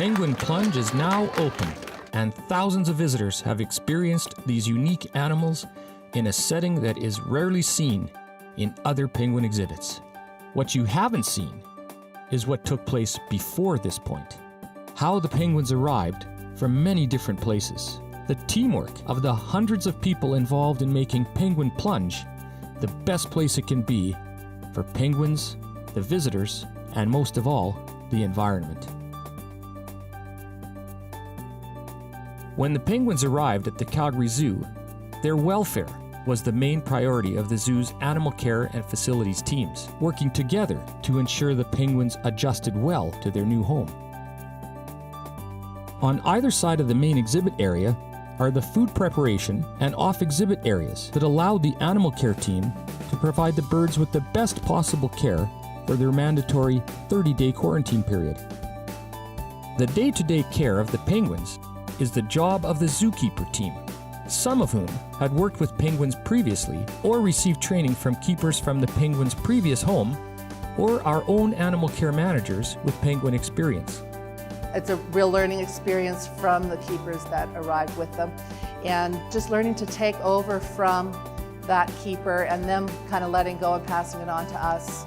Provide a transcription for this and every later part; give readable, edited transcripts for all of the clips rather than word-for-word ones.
Penguin Plunge is now open, and thousands of visitors have experienced these unique animals in a setting that is rarely seen in other penguin exhibits. What you haven't seen is what took place before this point. How the penguins arrived from many different places. The teamwork of the hundreds of people involved in making Penguin Plunge the best place it can be for penguins, the visitors, and most of all, the environment. When the penguins arrived at the Calgary Zoo, their welfare was the main priority of the zoo's animal care and facilities teams, working together to ensure the penguins adjusted well to their new home. On either side of the main exhibit area are the food preparation and off-exhibit areas that allowed the animal care team to provide the birds with the best possible care for their mandatory 30-day quarantine period. The day-to-day care of the penguins is the job of the zookeeper team, some of whom had worked with penguins previously or received training from keepers from the penguins' previous home, or our own animal care managers with penguin experience. It's a real learning experience from the keepers that arrived with them, and just learning to take over from that keeper and them kind of letting go and passing it on to us.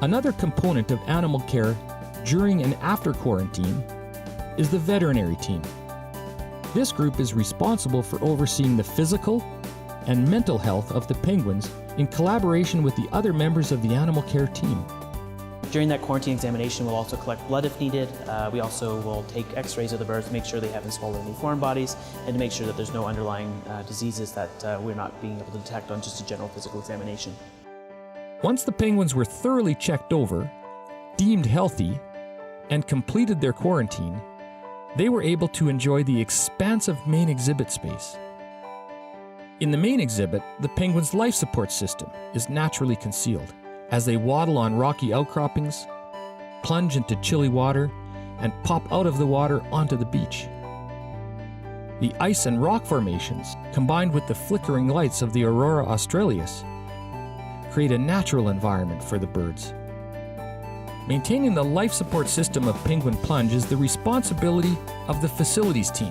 Another component of animal care during and after quarantine is the veterinary team. This group is responsible for overseeing the physical and mental health of the penguins in collaboration with the other members of the animal care team. During that quarantine examination, we'll also collect blood if needed. We also will take x-rays of the birds to make sure they haven't swallowed any foreign bodies and to make sure that there's no underlying diseases that we're not being able to detect on just a general physical examination. Once the penguins were thoroughly checked over, deemed healthy, and completed their quarantine, they were able to enjoy the expansive main exhibit space. In the main exhibit, the penguins' life support system is naturally concealed as they waddle on rocky outcroppings, plunge into chilly water, and pop out of the water onto the beach. The ice and rock formations, combined with the flickering lights of the aurora australis, create a natural environment for the birds. Maintaining the life support system of Penguin Plunge is the responsibility of the facilities team.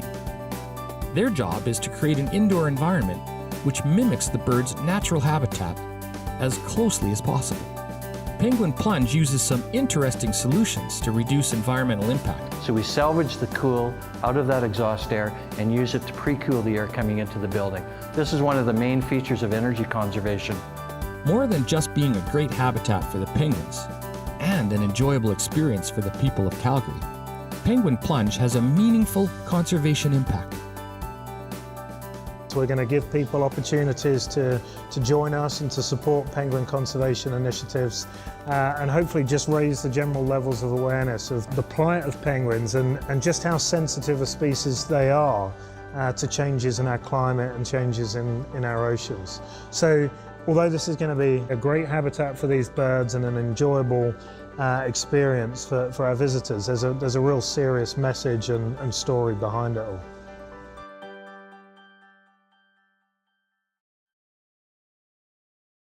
Their job is to create an indoor environment which mimics the bird's natural habitat as closely as possible. Penguin Plunge uses some interesting solutions to reduce environmental impact. So we salvage the cool out of that exhaust air and use it to pre-cool the air coming into the building. This is one of the main features of energy conservation. More than just being a great habitat for the penguins, and an enjoyable experience for the people of Calgary, Penguin Plunge has a meaningful conservation impact. We're going to give people opportunities to join us and to support penguin conservation initiatives and hopefully just raise the general levels of awareness of the plight of penguins and just how sensitive a species they are to changes in our climate and changes in our oceans. So although this is going to be a great habitat for these birds and an enjoyable experience for our visitors, there's a real serious message and story behind it all.